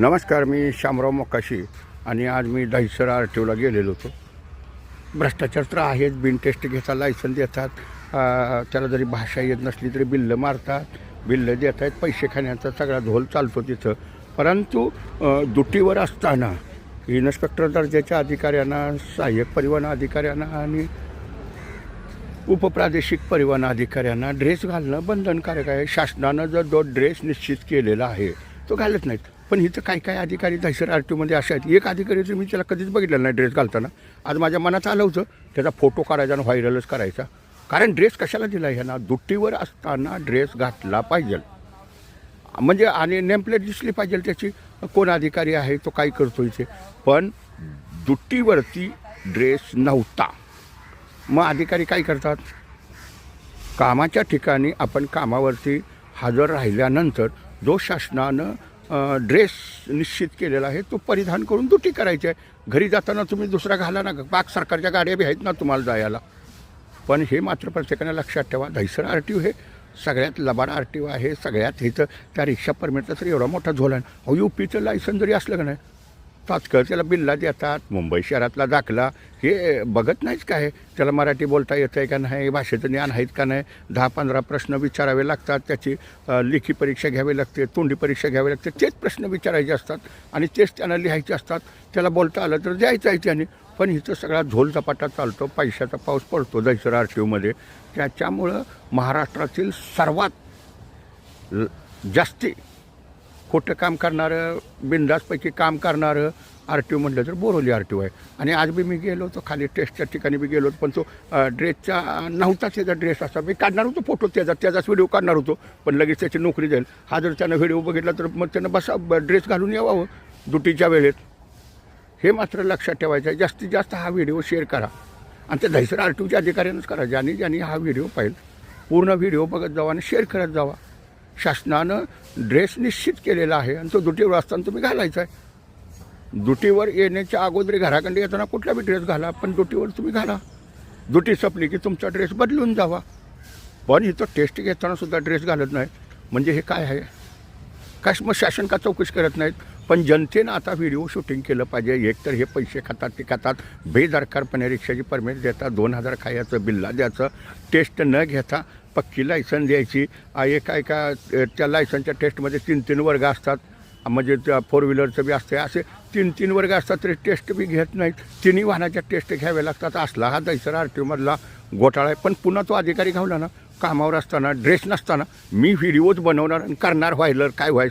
नमस्कार, मी शामराव मोकाशी आणि आज मी दहिसर RTOला गेलेलो होतो. भ्रष्टाचार तर आहेच. बिन टेस्ट घेता लायसन देतात, त्याला जरी भाषा येत नसली तरी बिल्लं मारतात, बिल्लं देत आहेत, पैसे खाण्याचा सगळा झोल चालतो तिथं. परंतु दुटीवर असताना इन्स्पेक्टर दर्जाच्या अधिकाऱ्यांना, सहाय्यक परिवहन अधिकाऱ्यांना आणि उपप्रादेशिक परिवहन अधिकाऱ्यांना ड्रेस घालणं बंधनकारक आहे. शासनानं जर जो ड्रेस निश्चित केलेला आहे तो घालत नाहीत. पण इथं काय अधिकारी दहिसर RTOमध्ये असे आहेत. एक अधिकारी मी त्याला कधीच बघितलेलं नाही ड्रेस घालताना. आज माझ्या मनात आलं होतं त्याचा फोटो काढायचा आणि व्हायरलच करायचा. कारण ड्रेस कशाला दिला ह्यांना? दुट्टीवर असताना ड्रेस घातला पाहिजे, म्हणजे आणि नेमप्लेट दिसली पाहिजे त्याची, कोण अधिकारी आहे, तो काय करतो इथे. पण दुट्टीवरती ड्रेस नव्हता. मग अधिकारी काय करतात? कामाच्या ठिकाणी आपण कामावरती हजर राहिल्यानंतर जो शासनानं ड्रेस निश्चित केलेला आहे तो परिधान करून दुटी करायची आहे. घरी जाताना तुम्ही दुसरा घाला ना, पाक सरकारच्या गाड्या बी आहेत ना तुम्हाला जायला. पण हे मात्र प्रत्येकाने लक्षात ठेवा, दहिसर RTO हे सगळ्यात लबाड RTO आहे. सगळ्यात इथं त्या रिक्षा परमिटचा तर एवढा मोठा झोल आहे. UPचं लायसन जरी असलं का नाही, तात्काळ त्याला बिल्ला देतात. मुंबई शहरातला दाखला हे बघत नाहीच काय, त्याला मराठी बोलता येतं आहे का नाही, भाषेचं ज्ञान आहेत का नाही, 10-15 प्रश्न विचारावे लागतात, त्याची लेखी परीक्षा घ्यावी लागते, तोंडी परीक्षा घ्यावी लागते. तेच प्रश्न विचारायचे असतात आणि तेच त्यांना लिहायचे असतात. त्याला बोलता आलं तर द्यायचं आहे त्याने. पण इथं सगळा झोल झपाटा चालतो, पैशाचा पाऊस पडतो दहिसर RTOमध्ये. त्याच्यामुळं महाराष्ट्रातील सर्वात जास्ती खोटं काम करणारं, बिनधास्तपैकी काम करणारं RTO म्हटलं तर बोरोली RTO आहे. आणि आज बी मी गेलो होतो खाली टेस्टच्या ठिकाणी बी गेलो होतो, पण तो ड्रेसचा नव्हता. त्याचा ड्रेस असा मी काढणार होतो फोटो, त्याचाच व्हिडिओ काढणार होतो, पण लगेच त्याची नोकरी जाईल. हा जर त्यानं व्हिडिओ बघितला तर मग त्यानं ड्रेस घालून यावं दुटीच्या वेळेत. हे मात्र लक्षात ठेवायचं आहे. जास्तीत जास्त हा व्हिडिओ शेअर करा आणि त्या दहिसर RTOच्या अधिकाऱ्यांनाच करा. ज्यांनी हा व्हिडिओ पाहिजे पूर्ण व्हिडिओ बघत जावा आणि शेअर करत जावा. शासनानं ड्रेस निश्चित केलेला आहे आणि तो दुटीवर असताना तुम्ही घालायचा आहे. दुटीवर येण्याच्या अगोदर घराकडे येताना कुठला बी ड्रेस घाला, पण दुटीवर तुम्ही घाला. दुटी संपली की तुमचा ड्रेस बदलून जावा. पण इथं टेस्ट घेताना सुद्धा ड्रेस घालत नाही, म्हणजे हे काय आहे? काय मग शासन का चौकशी करत नाहीत? पण जनतेनं आता व्हिडिओ शूटिंग केलं पाहिजे. एकतर हे पैसे खातात, ते खातात, बेदरकारपणे रिक्षाची परमिट देतात, 2000 खायचं, बिल्ला द्यायचं, टेस्ट न घेता पक्की लायसन द्यायची. एका त्या लायसनच्या टेस्टमध्ये 3-3 वर्ग असतात, म्हणजे त्या 4 व्हीलरचं बी असते. असे 3-3 वर्ग असतात तरी टेस्ट बी घेत नाहीत. तिन्ही वाहनाच्या टेस्ट घ्याव्या लागतात. असला हा दहिसर RTOमधला घोटाळा आहे. पण पुन्हा तो अधिकारी घावला ना, कामावर असताना ड्रेस नसताना मी व्हिडिओज बनवणार आणि करणार व्हायलर काय व्हायचं.